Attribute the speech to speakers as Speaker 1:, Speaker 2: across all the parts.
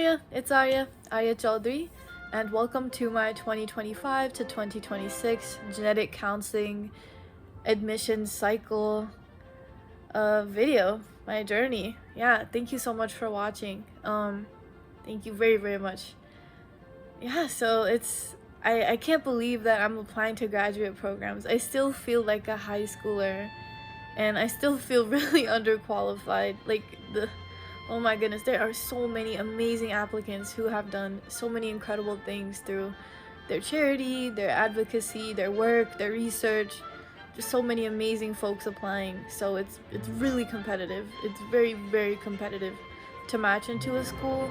Speaker 1: Arya, it's Arya Chaudhary, and welcome to my 2025 to 2026 genetic counseling admissions cycle video, my journey. Yeah, thank you so much for watching. Thank you very, very much. Yeah, so I can't believe that I'm applying to graduate programs. I still feel like a high schooler, and I still feel really underqualified. Oh my goodness, there are so many amazing applicants who have done so many incredible things through their charity, their advocacy, their work, their research. Just so many amazing folks applying. So it's really competitive. It's very, very competitive to match into a school.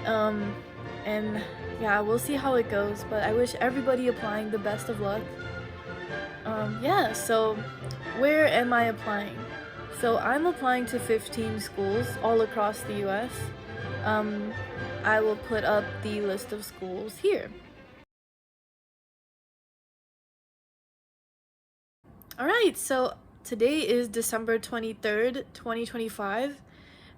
Speaker 1: And yeah, we'll see how it goes, but I wish everybody applying the best of luck. Yeah, so where am I applying? So I'm applying to 15 schools all across the US. I will put up the list of schools here. Alright, so today is December 23rd, 2025,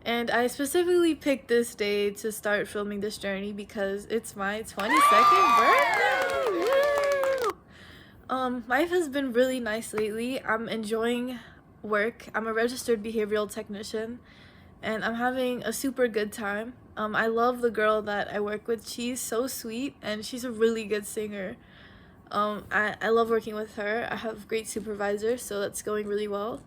Speaker 1: and I specifically picked this day to start filming this journey because it's my 22nd birthday! Woo! Life has been really nice lately. I'm enjoying work. I'm a registered behavioral technician, and I'm having a super good time. I love the girl that I work with. She's so sweet, and she's a really good singer. I love working with her. I have great supervisors, so that's going really well.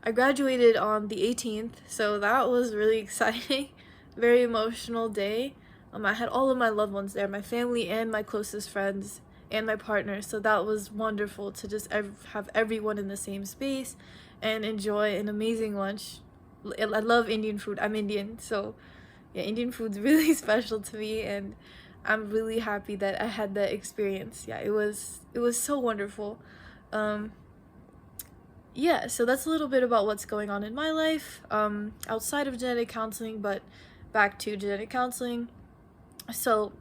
Speaker 1: I graduated on the 18th, so that was really exciting. Very emotional day. I had all of my loved ones there, my family and my closest friends and my partner, so that was wonderful to just have everyone in the same space and enjoy an amazing lunch. I love Indian food. I'm Indian, so yeah, Indian food's really special to me, and I'm really happy that I had that experience. Yeah, it was so wonderful. Yeah, so that's a little bit about what's going on in my life outside of genetic counseling, but back to genetic counseling. So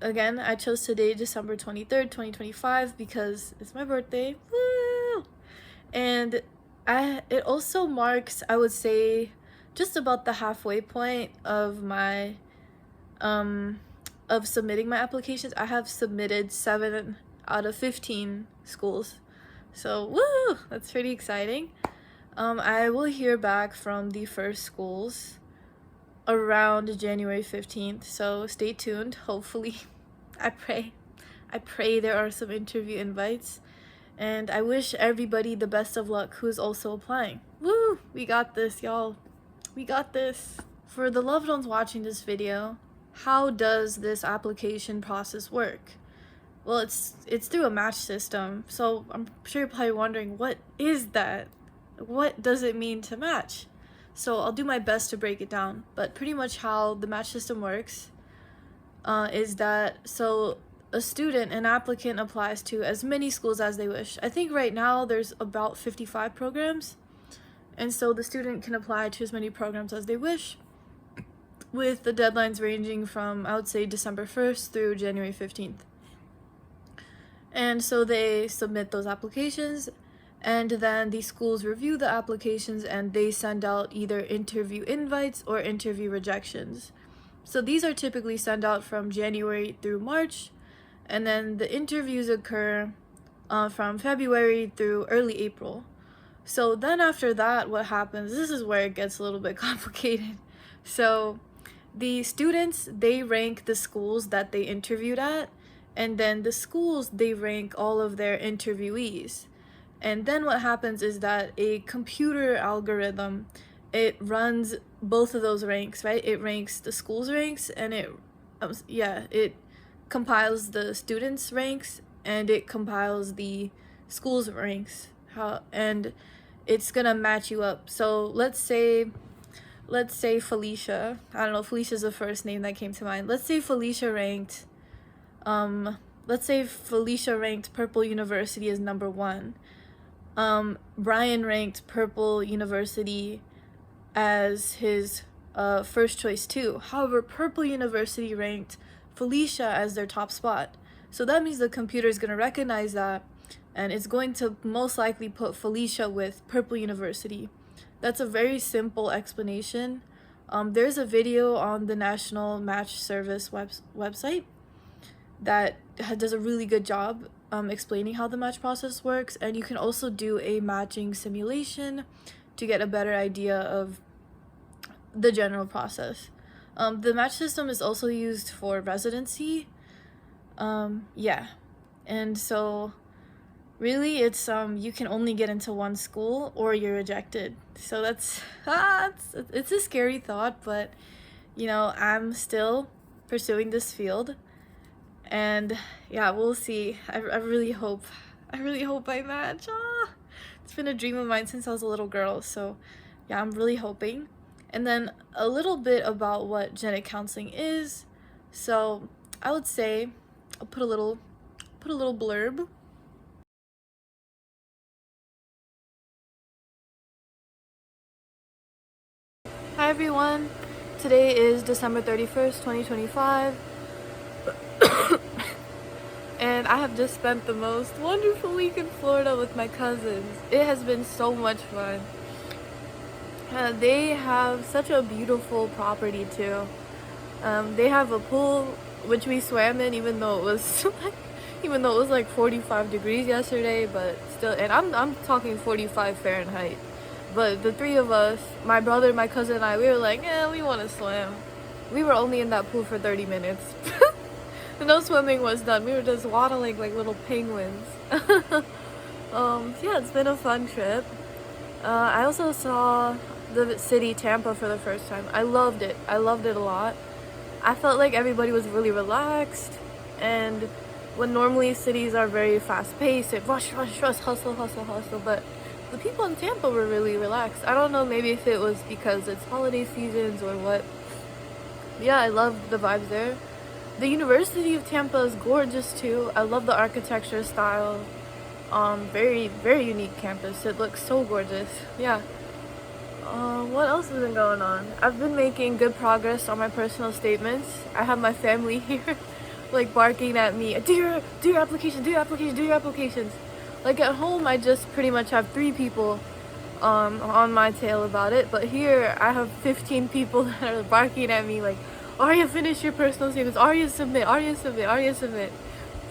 Speaker 1: again, I chose today, December 23rd, 2025, because it's my birthday. Woo! And it also marks, I would say, just about the halfway point of my of submitting my applications. I have submitted 7 out of 15 schools, so woo, that's pretty exciting. I will hear back from the first schools around January 15th, so stay tuned. Hopefully, I pray there are some interview invites, and I wish everybody the best of luck who's also applying. Woo, we got this, y'all. We got this. For the loved ones watching this video, how does this application process work? Well, it's through a match system, so I'm sure you're probably wondering, what is that? What does it mean to match? So I'll do my best to break it down, but pretty much how the match system works is that, so a student, an applicant, applies to as many schools as they wish. I think right now there's about 55 programs, and so the student can apply to as many programs as they wish, with the deadlines ranging from, I would say, December 1st through January 15th. And so they submit those applications, and then the schools review the applications and they send out either interview invites or interview rejections. So these are typically sent out from January through March, and then the interviews occur from February through early April. So then after that, what happens, this is where it gets a little bit complicated. So the students, they rank the schools that they interviewed at, and then the schools, they rank all of their interviewees. And then what happens is that a computer algorithm, it runs both of those ranks, right? It ranks the schools ranks, and it compiles the students ranks, and it compiles the schools ranks. And it's gonna match you up. So let's say Felicia, I don't know, Felicia's the first name that came to mind. Let's say Felicia ranked Purple University as number 1. Brian ranked Purple University as his first choice too. However, Purple University ranked Felicia as their top spot. So that means the computer is going to recognize that, and it's going to most likely put Felicia with Purple University. That's a very simple explanation There's a video on the National Match Service website that does a really good job explaining how the match process works, and you can also do a matching simulation to get a better idea of the general process. The match system is also used for residency. Yeah, and so really it's you can only get into one school or you're rejected. So that's it's a scary thought, but you know, I'm still pursuing this field, and yeah, we'll see. I really hope I match. It's been a dream of mine since I was a little girl, so yeah, I'm really hoping. And then a little bit about what genetic counseling is. So I would say I'll put a little blurb. Hi everyone. Today is December 31st, 2025. And I have just spent the most wonderful week in Florida with my cousins. It has been so much fun. They have such a beautiful property too. They have a pool which we swam in, even though it was like 45 degrees yesterday, but still, and I'm talking 45 Fahrenheit. But the three of us, my brother, my cousin, and I, we were like, yeah, we want to swim. We were only in that pool for 30 minutes. No swimming was done. We were just waddling like little penguins. Yeah, it's been a fun trip. I also saw the city Tampa for the first time. I loved it. I loved it a lot. I felt like everybody was really relaxed, and when normally cities are very fast-paced, it rush, hustle, but the people in Tampa were really relaxed. I don't know, maybe if it was because it's holiday seasons or what. Yeah, I love the vibes there. The University of Tampa is gorgeous too. I love the architecture style. Very, very unique campus. It looks so gorgeous. Yeah. What else has been going on? I've been making good progress on my personal statements. I have my family here, like barking at me, do your applications. Like at home, I just pretty much have 3 people on my tail about it, but here I have 15 people that are barking at me like, Arya, finish your personal statements, Arya, submit.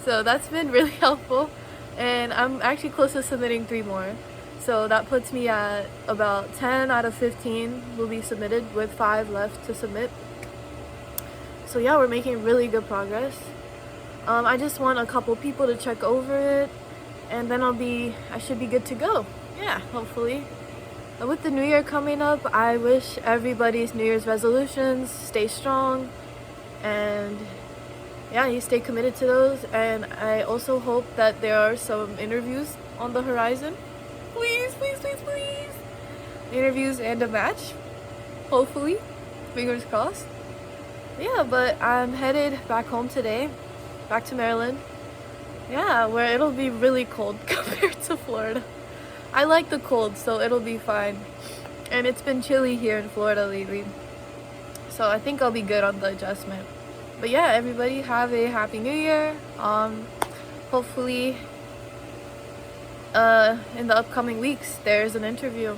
Speaker 1: So that's been really helpful, and I'm actually close to submitting 3 more. So that puts me at about 10 out of 15 will be submitted, with 5 left to submit. So yeah, we're making really good progress. I just want a couple people to check over it, and then I should be good to go. Yeah, hopefully. With the new year coming up, I wish everybody's New Year's resolutions stay strong, and yeah, you stay committed to those. And I also hope that there are some interviews on the horizon. Please. Interviews and a match. Hopefully. Fingers crossed. Yeah, but I'm headed back home today. Back to Maryland. Yeah, where it'll be really cold compared to Florida. I like the cold, so it'll be fine. And it's been chilly here in Florida lately, so I think I'll be good on the adjustment. But yeah, everybody have a happy new year. Hopefully in the upcoming weeks there's an interview.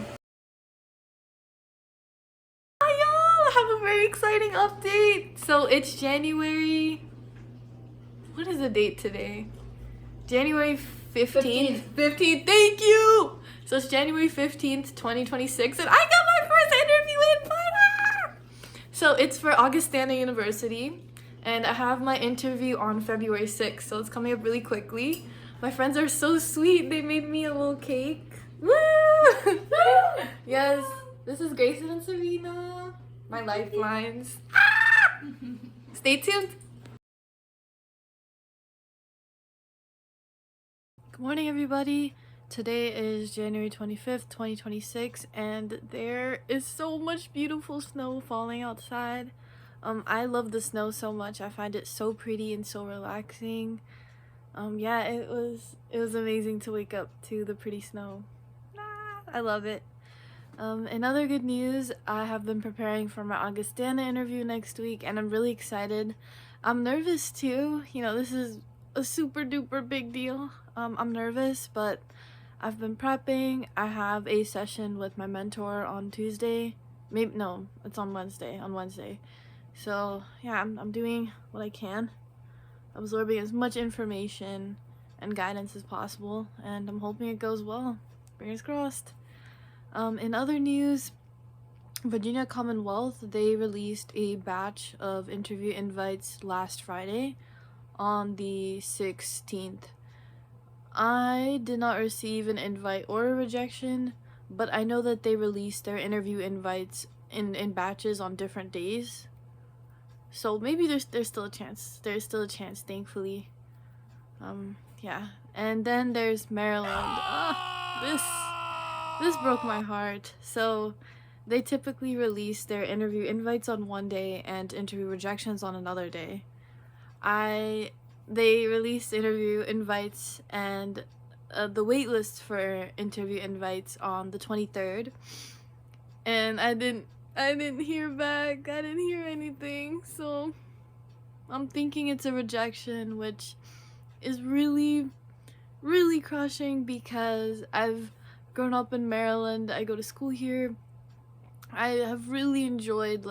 Speaker 1: Hi y'all, I have a very exciting update. So it's January, what is the date today? January 15th. Thank you. So it's January 15th, 2026, and I got my first interview invite. So it's for Augustana University, and I have my interview on February 6th, so it's coming up really quickly. My friends are so sweet. They made me a little cake. Woo! Yes, this is Grayson and Serena, my lifelines. Stay tuned. Good morning, everybody. Today is January 25th, 2026, and there is so much beautiful snow falling outside. I love the snow so much. I find it so pretty and so relaxing. Yeah, it was amazing to wake up to the pretty snow. I love it. In other good news, I have been preparing for my Augustana interview next week, and I'm really excited. I'm nervous too. You know, this is a super duper big deal. I'm nervous, but I've been prepping. I have a session with my mentor on Tuesday Maybe no, it's on Wednesday. So yeah, I'm doing what I can, absorbing as much information and guidance as possible, and I'm hoping it goes well. Fingers crossed. In other news, Virginia Commonwealth, they released a batch of interview invites last Friday on the 16th. I did not receive an invite or a rejection, but I know that they released their interview invites in batches on different days. So maybe there's still a chance. There's still a chance, thankfully. Yeah. And then there's Maryland. This broke my heart. So they typically release their interview invites on one day and interview rejections on another day. They released interview invites and the waitlist for interview invites on the 23rd, and I didn't hear back. I didn't hear anything, so I'm thinking it's a rejection, which is really crushing because I've grown up in Maryland. I go to school here. I have really enjoyed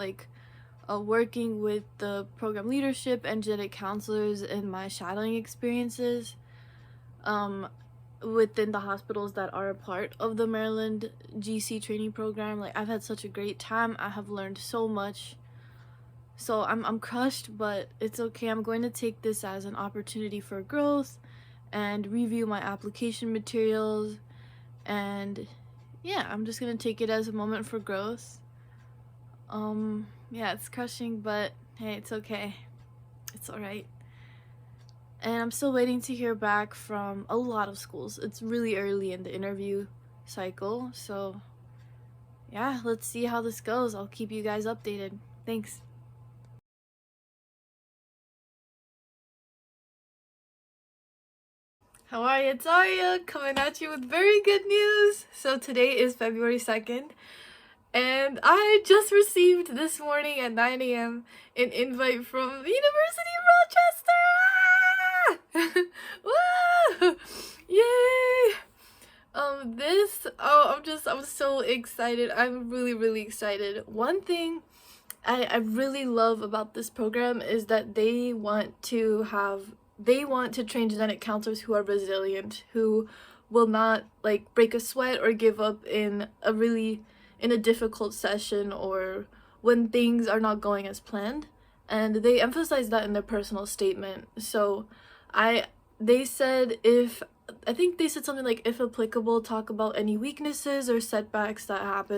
Speaker 1: working with the program leadership and genetic counselors in my shadowing experiences within the hospitals that are a part of the Maryland GC training program. Like, I've had such a great time. I have learned so much. So I'm crushed, but it's okay. I'm going to take this as an opportunity for growth and review my application materials, and yeah, I'm just gonna take it as a moment for growth. Yeah, it's crushing, but hey, it's okay. It's alright. And I'm still waiting to hear back from a lot of schools. It's really early in the interview cycle, so yeah, let's see how this goes. I'll keep you guys updated. Thanks. How are you? It's Arya coming at you with very good news. So today is February 2nd, and I just received this morning at 9 a.m. an invite from the University of Rochester. Woo! Yay! I'm so excited. I'm really excited. One thing I really love about this program is that they want to train genetic counselors who are resilient, who will not break a sweat or give up in a difficult session or when things are not going as planned. And they emphasize that in their personal statement. So they said, I think they said something like, if applicable, talk about any weaknesses or setbacks that have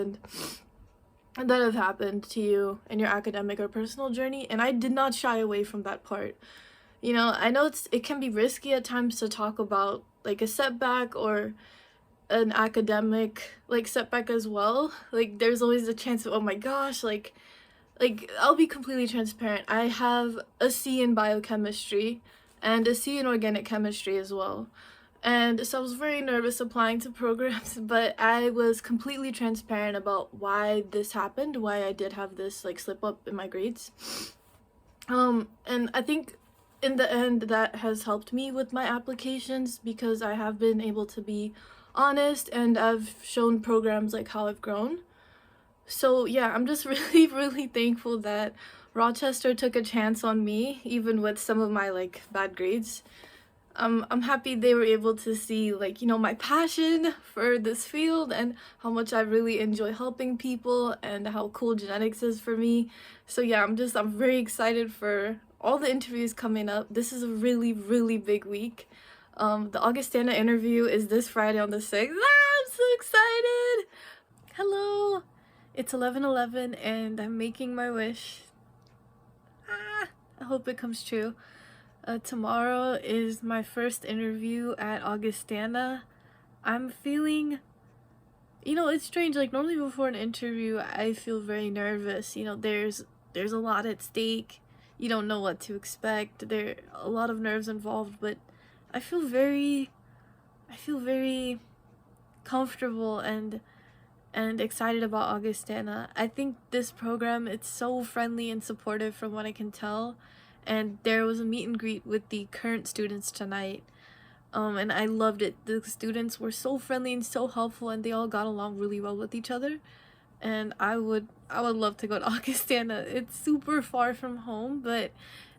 Speaker 1: happened to you in your academic or personal journey. And I did not shy away from that part. You know, I know it can be risky at times to talk about a setback or an academic setback as well. There's always a chance of, oh my gosh, I'll be completely transparent. I have a C in biochemistry and a C in organic chemistry as well. And so I was very nervous applying to programs, but I was completely transparent about why this happened, why I did have this slip up in my grades. And I think in the end that has helped me with my applications because I have been able to be honest and I've shown programs how I've grown. So yeah, I'm just really thankful that Rochester took a chance on me, even with some of my bad grades. I'm happy they were able to see my passion for this field and how much I really enjoy helping people and how cool genetics is for me. So yeah, I'm very excited for all the interviews coming up. This is a really big week. The Augustana interview is this Friday on the 6th. I'm so excited. Hello. It's 11:11 and I'm making my wish. I hope it comes true. Tomorrow is my first interview at Augustana. I'm feeling, it's strange. Normally before an interview, I feel very nervous. There's a lot at stake. You don't know what to expect. There are a lot of nerves involved, but I feel very comfortable and excited about Augustana. I think this program, it's so friendly and supportive from what I can tell. And there was a meet and greet with the current students tonight, and I loved it. The students were so friendly and so helpful, and they all got along really well with each other. and I would love to go to Augustana. It's super far from home, but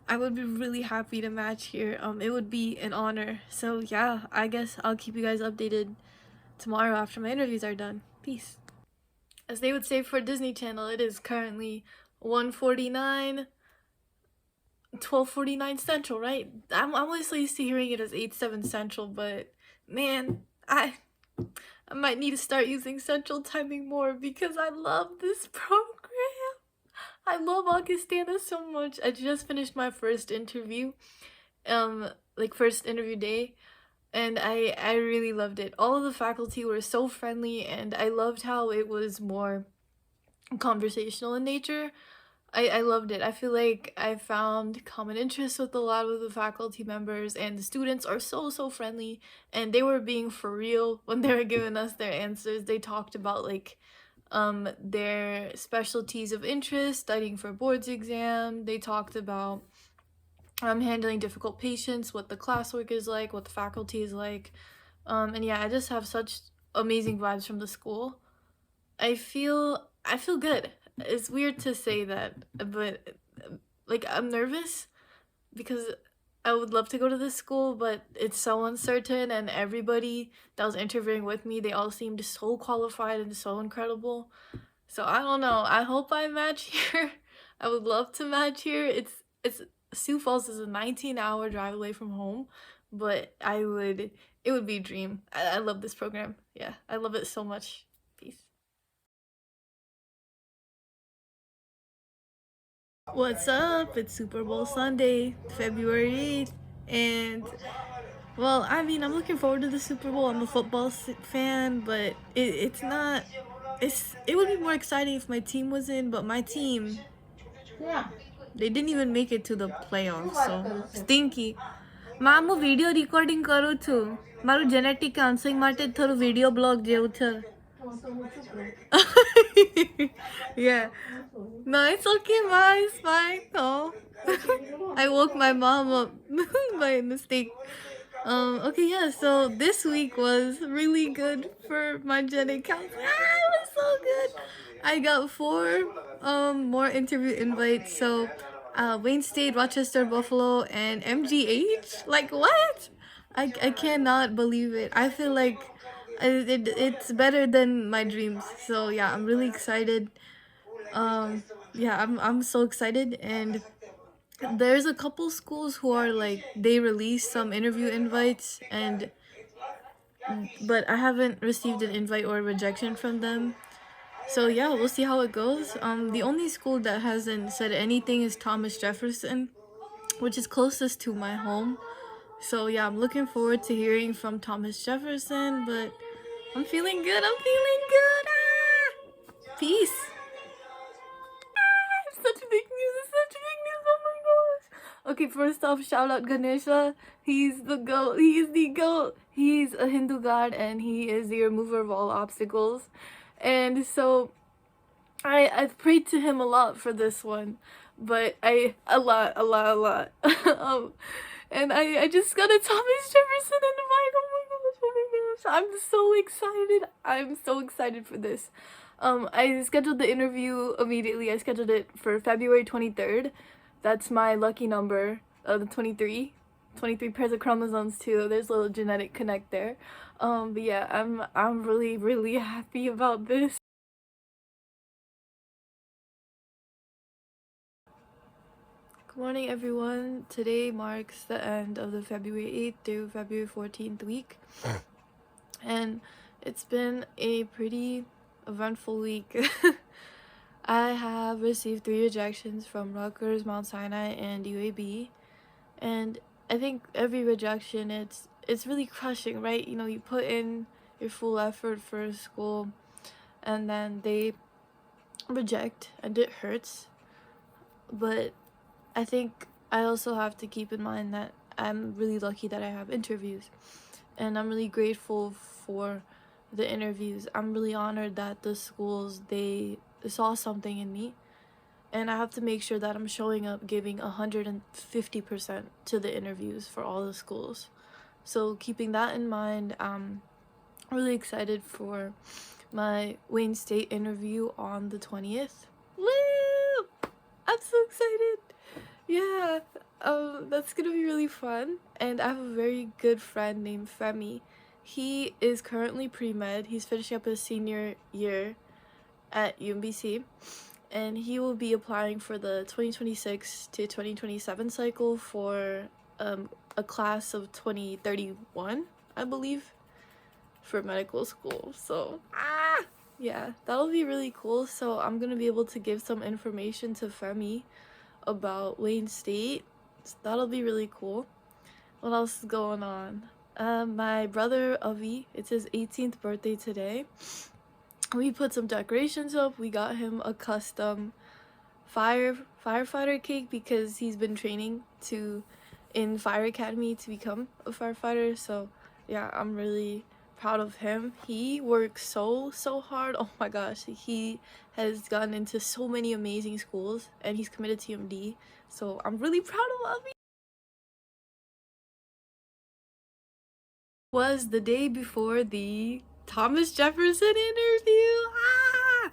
Speaker 1: I would be really happy to match here. It would be an honor. So yeah, I guess I'll keep you guys updated tomorrow after my interviews are done. Peace. As they would say for Disney Channel, it is currently 1:49, 12:49 Central, right? I'm always so used to hearing it as 8/7 Central, but man, I might need to start using Central Timing more because I love this program. I love Augustana so much. I just finished my first interview, like first interview day, and I really loved it. All of the faculty were so friendly, and I loved how it was more conversational in nature. I loved it. I feel like I found common interests with a lot of the faculty members, and the students are so friendly, and they were being for real when they were giving us their answers. They talked about like their specialties of interest, studying for boards exam. They talked about handling difficult patients, what the classwork is like, what the faculty is like. And yeah, I just have such amazing vibes from the school. I feel good. It's weird to say that, but like I'm nervous because I would love to go to this school, but it's so uncertain, and everybody that was interviewing with me, they all seemed so qualified and so incredible. So I don't know. I hope I match here. I would love to match here. It's Sioux Falls is a 19-hour drive away from home, but it would be a dream. I love this program. Yeah, I love it so much. Peace. What's up? It's Super Bowl Sunday, February 8th, and well, I mean, I'm looking forward to the Super Bowl. I'm a football fan, but it's not. It would be more exciting if my team was in, but my team, they didn't even make it to the playoffs. So stinky. માં હું video recording કરું છું. મારું genetic counselling માટે થોડું video blog જેવું છે. Yeah. No, it's okay, ma. It's fine. Oh. I woke my mom up by mistake. Okay, yeah, so this week was really good for my genetic counseling. It was so good. I got 4 more interview invites. So Wayne State, Rochester, Buffalo, and MGH. Like what? I cannot believe it. I feel like it's better than my dreams. So yeah, I'm really excited. Yeah, I'm so excited, and there's a couple schools who are like they release some interview invites, and but I haven't received an invite or a rejection from them. So yeah, we'll see how it goes. The only school that hasn't said anything is Thomas Jefferson, which is closest to my home. So yeah, I'm looking forward to hearing from Thomas Jefferson, but I'm feeling good. I'm feeling good. Peace. Such big news. It's such big news. Oh my gosh. Okay, first off, shout out Ganesha. He's the goat. He is the goat. He's a Hindu god, and he is the remover of all obstacles. And so I've prayed to him a lot for this one, but a lot. And I just got a Thomas Jefferson invite. Oh my gosh. I'm so excited. I'm so excited for this. I scheduled the interview immediately. I scheduled it for February 23rd. That's my lucky number, the 23. 23 pairs of chromosomes too. There's a little genetic connect there. But yeah, I'm really happy about this. Good morning, everyone. Today marks the end of the February 8th through February 14th week. And it's been a pretty eventful week. I have received 3 rejections from Rutgers, Mount Sinai, and UAB. And I think every rejection, it's really crushing, right? You know, you put in your full effort for a school, and then they reject, and it hurts. But I think I also have to keep in mind that I'm really lucky that I have interviews, and I'm really grateful for the interviews. I'm really honored that the schools, they saw something in me, and I have to make sure that I'm showing up giving 150% to the interviews for all the schools. So keeping that in mind, I'm really excited for my Wayne State interview on the 20th. Woo! I'm so excited. Yeah, that's gonna be really fun. And I have a very good friend named Femi. He is currently pre-med. He's finishing up his senior year at UMBC, and he will be applying for the 2026 to 2027 cycle for a class of 2031, I believe, for medical school. So yeah, that'll be really cool. So I'm gonna be able to give some information to Femi about Wayne State. So that'll be really cool. What else is going on? My brother Avi, it's his 18th birthday today. We put some decorations up. We got him a custom firefighter cake because he's been training in fire academy to become a firefighter. So yeah, I'm really proud of him. He works so hard. Oh my gosh, he has gotten into so many amazing schools and he's committed to UMD. So I'm really proud of Avi. Was the day before the Thomas Jefferson interview.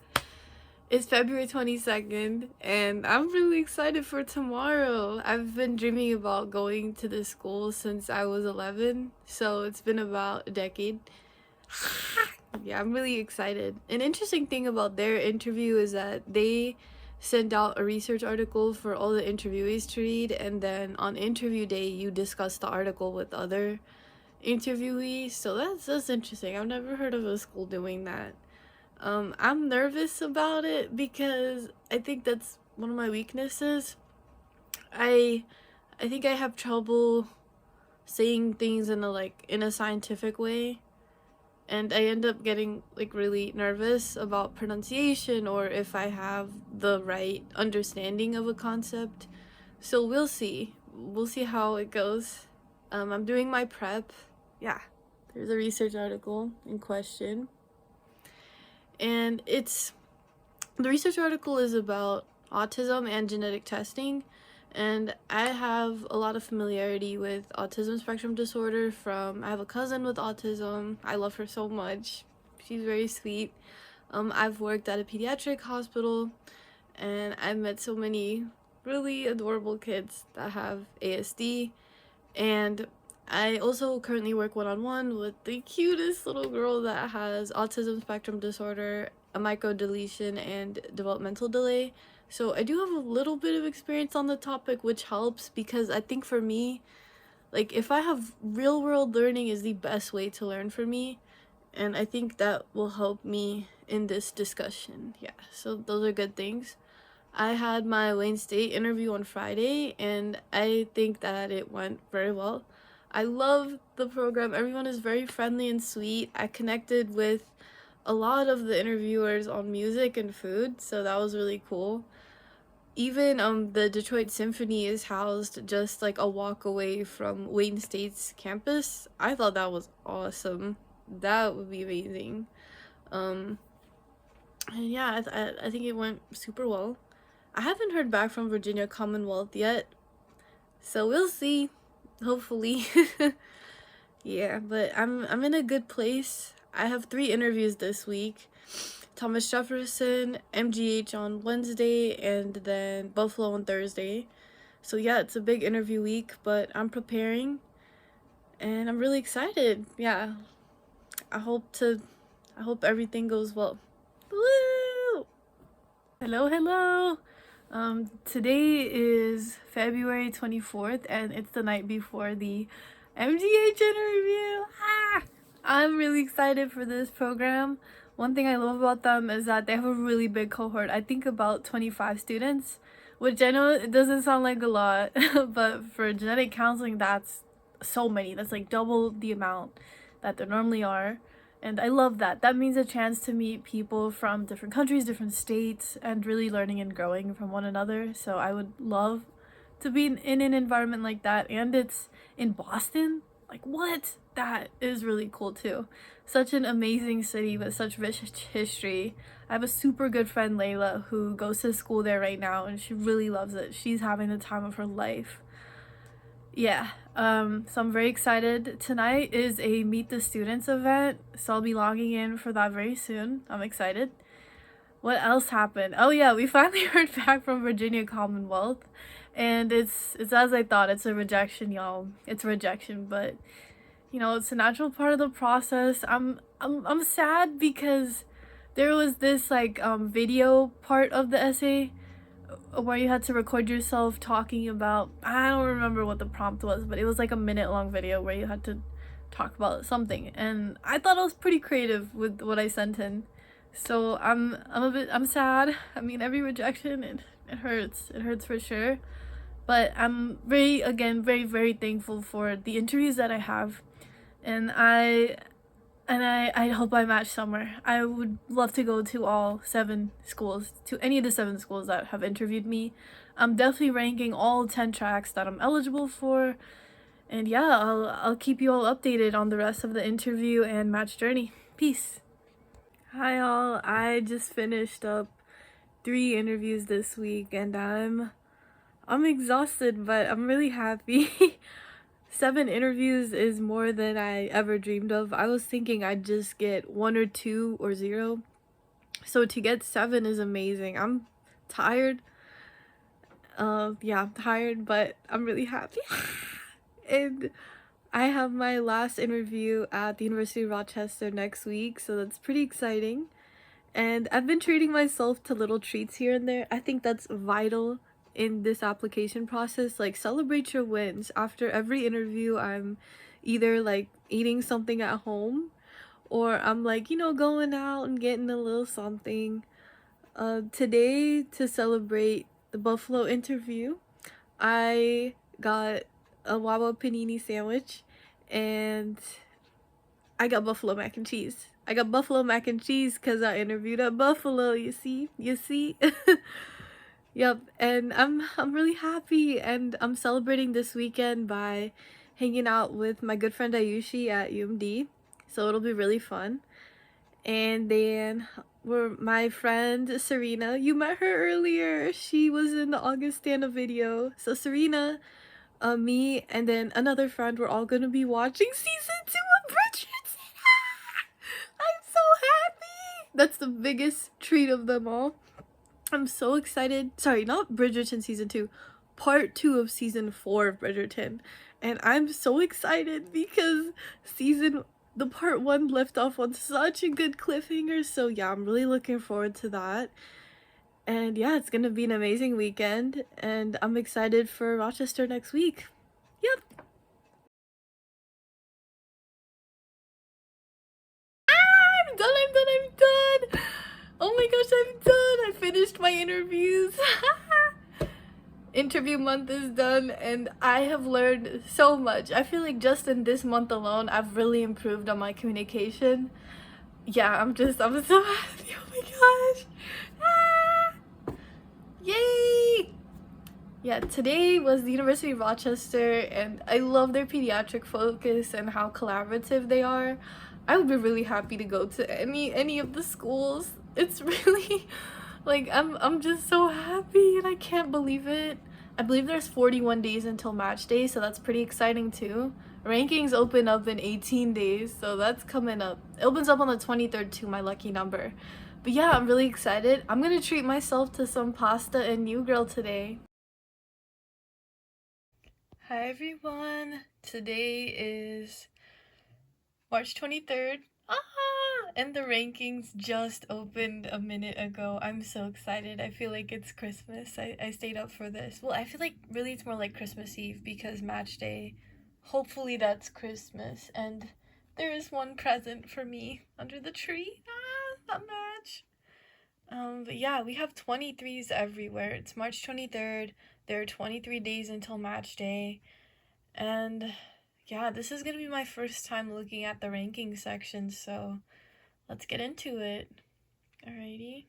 Speaker 1: It's February 22nd, and I'm really excited for tomorrow. I've been dreaming about going to this school since I was 11, so it's been about a decade. Yeah, I'm really excited. An interesting thing about their interview is that they send out a research article for all the interviewees to read, and then on interview day, you discuss the article with other interviewees. So that's interesting. I've never heard of a school doing that. I'm nervous about it because I think that's one of my weaknesses. I think I have trouble saying things in a scientific way, and I end up getting really nervous about pronunciation or if I have the right understanding of a concept. So we'll see. We'll see how it goes. I'm doing my prep. Yeah, there's a research article in question. And the research article is about autism and genetic testing, and I have a lot of familiarity with autism spectrum disorder I have a cousin with autism. I love her so much. She's very sweet. I've worked at a pediatric hospital, and I've met so many really adorable kids that have ASD, and I also currently work one-on-one with the cutest little girl that has autism spectrum disorder, a microdeletion, and developmental delay. So I do have a little bit of experience on the topic, which helps because I think for me, if I have real-world learning is the best way to learn for me, and I think that will help me in this discussion. Yeah, so those are good things. I had my Wayne State interview on Friday, and I think that it went very well. I love the program. Everyone is very friendly and sweet. I connected with a lot of the interviewers on music and food, so that was really cool. Even the Detroit Symphony is housed just a walk away from Wayne State's campus. I thought that was awesome. That would be amazing. And yeah, I think it went super well. I haven't heard back from Virginia Commonwealth yet, so we'll see. Hopefully. Yeah, but I'm in a good place. I have 3 interviews this week. Thomas Jefferson, MGH on Wednesday, and then Buffalo on Thursday. So yeah, it's a big interview week, but I'm preparing and I'm really excited. Yeah. I hope everything goes well. Woo! Hello. Today is February 24th, and it's the night before the MGH interview. I'm really excited for this program. One thing I love about them is that they have a really big cohort. I think about 25 students, which I know it doesn't sound like a lot, but for genetic counseling, that's so many. That's double the amount that there normally are. And I love that. That means a chance to meet people from different countries, different states, and really learning and growing from one another. So I would love to be in an environment like that. And it's in Boston. What? That is really cool too. Such an amazing city with such rich history. I have a super good friend, Layla, who goes to school there right now, and she really loves it. She's having the time of her life. Yeah, so I'm very excited. Tonight is a Meet the Students event, so I'll be logging in for that very soon. I'm excited. What else happened? Oh yeah, we finally heard back from Virginia Commonwealth, and it's as I thought. It's a rejection, y'all. It's a rejection, but you know, it's a natural part of the process. I'm sad because there was this like video part of the essay where you had to record yourself talking about, I don't remember what the prompt was, but it was like a minute long video where you had to talk about something, and I thought it was pretty creative with what I sent in. So I'm sad. I mean, every rejection, it hurts. It hurts for sure. But I'm very thankful for the interviews that I have, and I hope I match somewhere. I would love to go to all 7 schools, to any of the 7 schools that have interviewed me. I'm definitely ranking all 10 tracks that I'm eligible for. And yeah, I'll keep you all updated on the rest of the interview and match journey. Peace. Hi all. I just finished up 3 interviews this week and I'm exhausted, but I'm really happy. 7 interviews is more than I ever dreamed of. I was thinking I'd just get 1 or 2 or 0. So to get 7 is amazing. I'm tired. Yeah, I'm tired, but I'm really happy. And I have my last interview at the University of Rochester next week, so that's pretty exciting. And I've been treating myself to little treats here and there. I think that's vital in this application process. Like, celebrate your wins. After every interview, I'm either like eating something at home or I'm like, going out and getting a little something. Today, to celebrate the Buffalo interview, I got a Wawa panini sandwich and I got buffalo mac and cheese. I got buffalo mac and cheese because I interviewed at Buffalo. You see, yep. And I'm really happy, and I'm celebrating this weekend by hanging out with my good friend Ayushi at UMD. So it'll be really fun. And then my friend Serena. You met her earlier. She was in the Augustana video. So Serena, me, and then another friend, we're all gonna be watching season 2 of Bridgerton. I'm so happy! That's the biggest treat of them all. I'm so excited. Sorry, not Bridgerton season 2, part 2 of season 4 of Bridgerton. And I'm so excited because the part 1 left off on such a good cliffhanger. So yeah, I'm really looking forward to that. And yeah, it's gonna be an amazing weekend, and I'm excited for Rochester next week. Yep. I'm done. Oh my gosh, I'm done. I finished my interviews. Interview month is done, and I have learned so much. I feel like just in this month alone, I've really improved on my communication. Yeah, I'm so happy. Oh my gosh. Ah! Yay! Yeah, today was the University of Rochester, and I love their pediatric focus and how collaborative they are. I would be really happy to go to any of the schools. It's really like I'm just so happy, and I can't believe it. I believe there's 41 days until match day, so that's pretty exciting too. Rankings open up in 18 days, so that's coming up. It opens up on the 23rd too, my lucky number. But yeah, I'm really excited. I'm gonna treat myself to some pasta and New Girl today. Hi everyone. Today is March 23rd. And the rankings just opened a minute ago. I'm so excited. I feel like it's Christmas. I stayed up for this. Well, I feel like really it's more like Christmas Eve because match day. Hopefully that's Christmas. And there is one present for me under the tree. Not match. But yeah, we have 23s everywhere. It's March 23rd. There are 23 days until match day. And yeah, this is gonna be my first time looking at the ranking section, so let's get into it. Alrighty.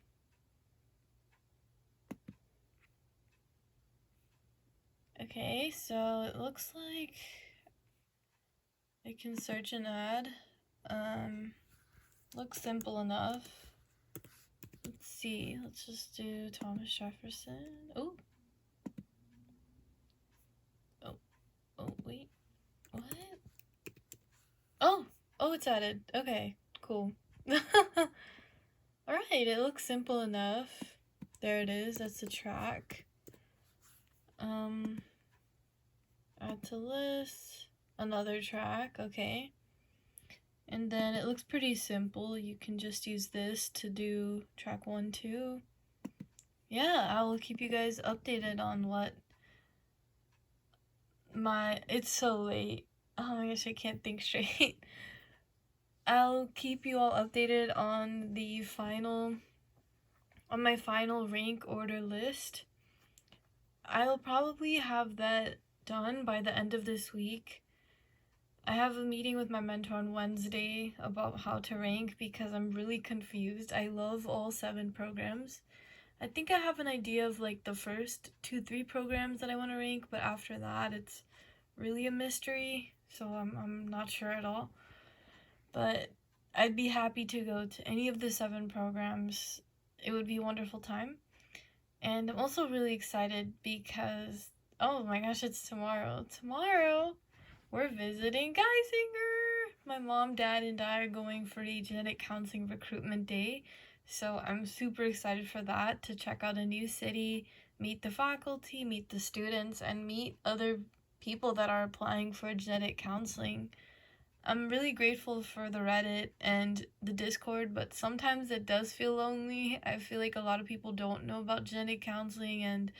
Speaker 1: Okay, so it looks like I can search an ad. Looks simple enough. Let's see, let's just do Thomas Jefferson. Oh. Oh, it's added. Okay, cool. Alright, it looks simple enough. There it is, that's the track. Add to list, another track, okay. And then it looks pretty simple. You can just use this to do track 1, 2. Yeah, I will keep you guys updated on what it's so late. Oh my gosh, I can't think straight. I'll keep you all updated on my final rank order list. I'll probably have that done by the end of this week. I have a meeting with my mentor on Wednesday about how to rank because I'm really confused. I love all 7 programs. I think I have an idea of like the first 2-3 programs that I want to rank, but after that it's really a mystery, so I'm not sure at all. But I'd be happy to go to any of the 7 programs. It would be a wonderful time. And I'm also really excited because, oh my gosh, it's tomorrow. Tomorrow, we're visiting Geisinger! My mom, dad, and I are going for the Genetic Counseling Recruitment Day. So I'm super excited for that, to check out a new city, meet the faculty, meet the students, and meet other people that are applying for genetic counseling. I'm really grateful for the Reddit and the Discord, but sometimes it does feel lonely. I feel like a lot of people don't know about genetic counseling, and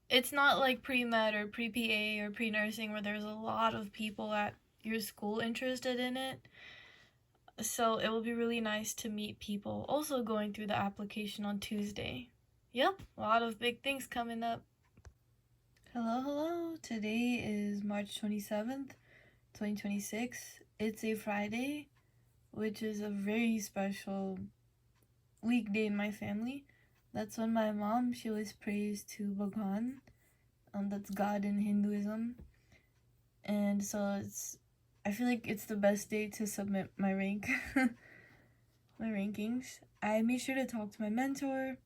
Speaker 1: it's not like pre-med or pre-PA or pre-nursing where there's a lot of people at your school interested in it. So it will be really nice to meet people also going through the application on Tuesday. Yep, a lot of big things coming up. Hello. Today is March 27th. 2026. It's a Friday, which is a very special weekday in my family. That's when my mom, she always prays to Bhagwan, that's God in Hinduism. And so I feel like it's the best day to submit my rank, my rankings. I made sure to talk to my mentor,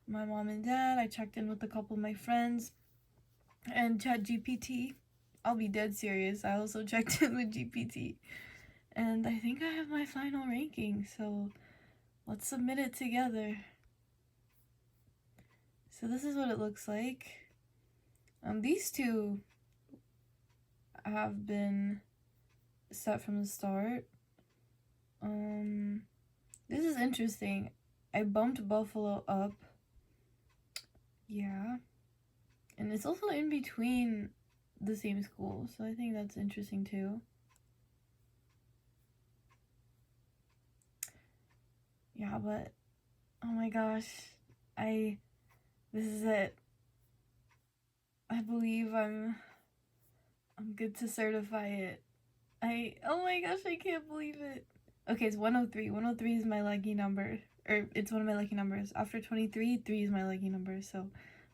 Speaker 1: my mom and dad. I checked in with a couple of my friends, and ChatGPT. I'll be dead serious. I also checked in with GPT. And I think I have my final ranking, so let's submit it together. So this is what it looks like. These 2 have been set from the start. This is interesting. I bumped Buffalo up. Yeah. And it's also in between the same school, so I think that's interesting too. Yeah, but oh my gosh, this is it. I believe I'm good to certify it. Oh my gosh, I can't believe it. Okay, it's 103. 103 is my lucky number, or it's one of my lucky numbers. After 23, 3 is my lucky number, so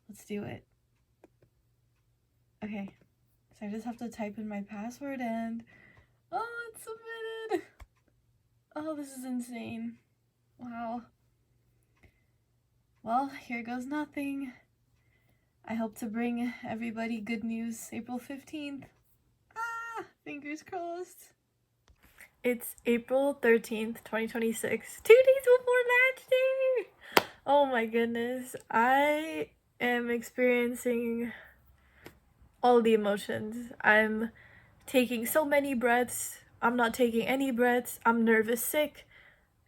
Speaker 1: let's do it. Okay, so I just have to type in my password and, oh, it's submitted. Oh, this is insane. Wow. Well, here goes nothing. I hope to bring everybody good news April 15th. Fingers crossed. It's April 13th, 2026. 2 days before match day! Oh my goodness. I am experiencing all the emotions. I'm taking so many breaths. I'm not taking any breaths. I'm nervous sick.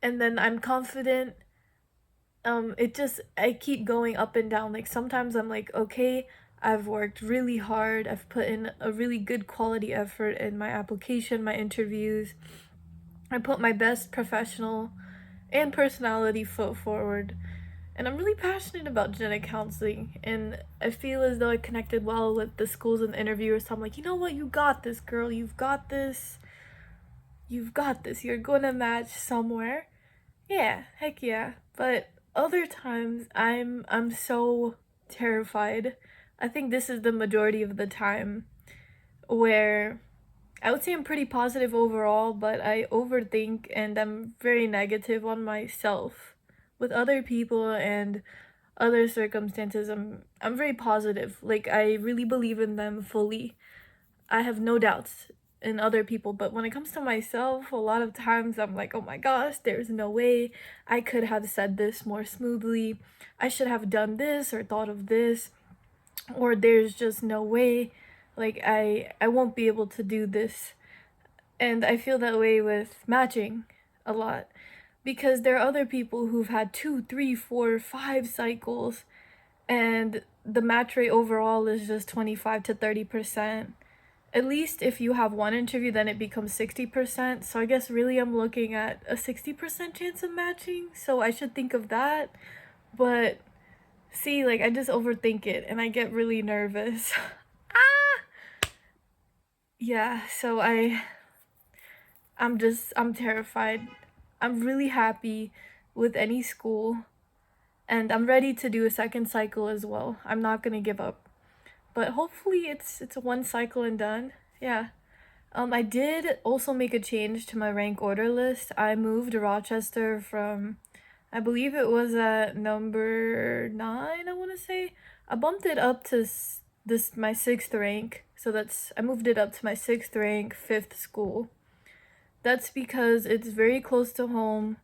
Speaker 1: And then I'm confident. I keep going up and down. Like sometimes I'm like, okay, I've worked really hard. I've put in a really good quality effort in my application, my interviews. I put my best professional and personality foot forward. And I'm really passionate about genetic counseling. And I feel as though I connected well with the schools and the interviewers. So I'm like, you know what? You got this, girl. You've got this. You've got this. You're gonna match somewhere. Yeah, heck yeah. But other times I'm so terrified. I think this is the majority of the time where I would say I'm pretty positive overall, but I overthink and I'm very negative on myself. With other people and other circumstances, I'm very positive. Like I really believe in them fully. I have no doubts. in other people, but when it comes to myself, a lot of times I'm like, oh my gosh, there's no way I could have said this more smoothly. I should have done this or thought of this, or there's just no way, like I won't be able to do this. And I feel that way with matching a lot, because there are other people who've had 2, 3, 4, 5 cycles, and the match rate overall is just 25 to 30%. At least if you have one interview, then it becomes 60%. So I guess really I'm looking at a 60% chance of matching. So I should think of that. But see, like, I just overthink it and I get really nervous. Yeah, so I'm terrified. I'm really happy with any school, and I'm ready to do a second cycle as well. I'm not gonna give up. But hopefully it's a one cycle and done. Yeah. I did also make a change to my rank order list. I moved Rochester from, I believe it was at number 9, I want to say. I bumped it up to this my 6th rank. So I moved it up to my 6th rank, 5th school. That's because it's very close to home.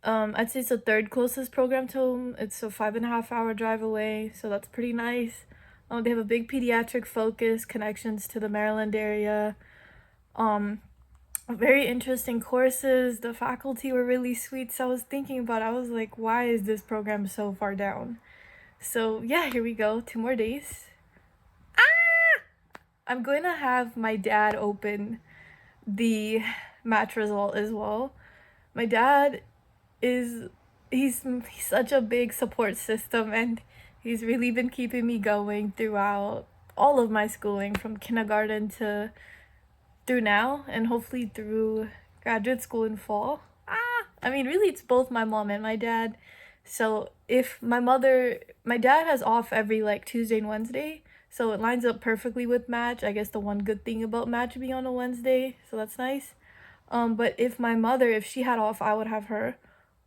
Speaker 1: I'd say it's the 3rd closest program to home. It's a 5.5 hour drive away, so that's pretty nice. They have a big pediatric focus, connections to the Maryland area. Very interesting courses. The faculty were really sweet. So I was thinking about it. I was like, why is this program so far down? So yeah, here we go. 2 more days. I'm going to have my dad open the match result as well. My dad he's such a big support system, and he's really been keeping me going throughout all of my schooling, from kindergarten to through now, and hopefully through graduate school in fall. I mean, really, it's both my mom and my dad. So if my dad has off every like Tuesday and Wednesday, so it lines up perfectly with match. I guess the one good thing about match being on a Wednesday, so that's nice. But if my mother, if she had off, I would have her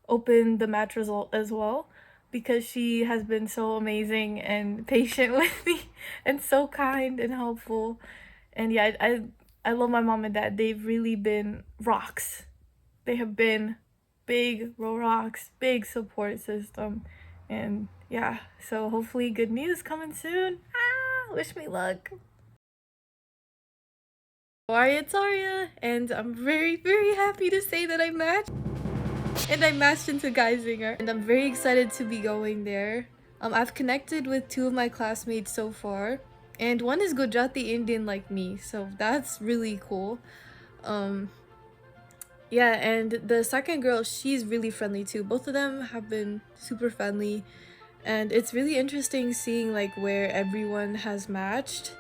Speaker 1: open the match result as well, because she has been so amazing and patient with me and so kind and helpful. And yeah, I love my mom and dad. They've really been rocks. They have been big rocks, big support system. And yeah, so hopefully good news coming soon. Wish me luck. It's Arya, and I'm very, very happy to say that I matched. And I matched into Geisinger, and I'm very excited to be going there. I've connected with 2 of my classmates so far, and one is Gujarati Indian like me, so that's really cool. Yeah, and the second girl, she's really friendly too. Both of them have been super friendly, and it's really interesting seeing like where everyone has matched,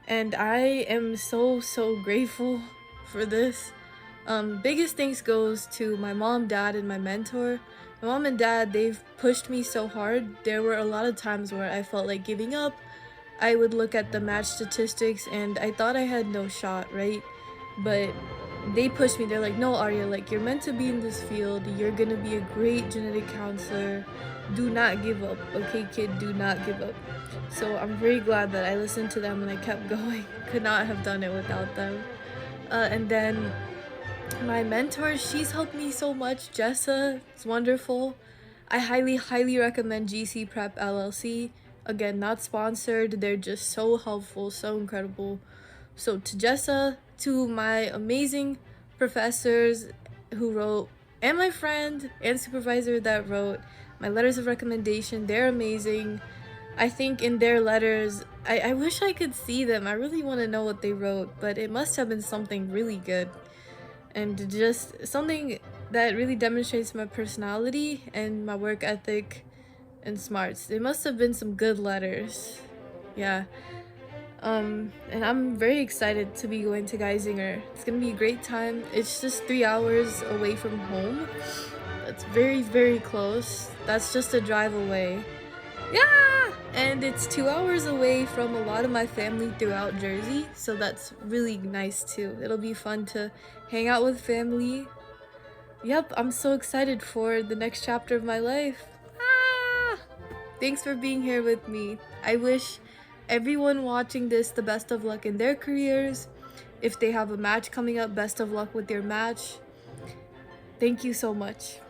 Speaker 1: and I am so grateful for this. Biggest thanks goes to my mom, dad, and my mentor. My mom and dad, they've pushed me so hard. There were a lot of times where I felt like giving up. I would look at the match statistics and I thought I had no shot, right? But they pushed me. They're like, no, Arya, like, you're meant to be in this field. You're gonna be a great genetic counselor. Do not give up, okay, kid? Do not give up. So I'm very glad that I listened to them and I kept going. Could not have done it without them. And then my mentor, she's helped me so much. Jessa, it's wonderful. I highly recommend GC Prep LLC. Again, not sponsored. They're just so helpful, so incredible. So to Jessa, to my amazing professors who wrote, and my friend and supervisor that wrote my letters of recommendation, they're amazing. I think in their letters, I wish I could see them. I really want to know what they wrote, but it must have been something really good. And just something that really demonstrates my personality and my work ethic and smarts. It must have been some good letters. Yeah. And I'm very excited to be going to Geisinger. It's gonna be a great time. It's just 3 hours away from home. That's very close. That's just a drive away. Yeah! And it's 2 hours away from a lot of my family throughout Jersey, so that's really nice too. It'll be fun to hang out with family. Yep, I'm so excited for the next chapter of my life. Thanks for being here with me. I wish everyone watching this the best of luck in their careers, If they have a match coming up, best of luck with their match. Thank you so much.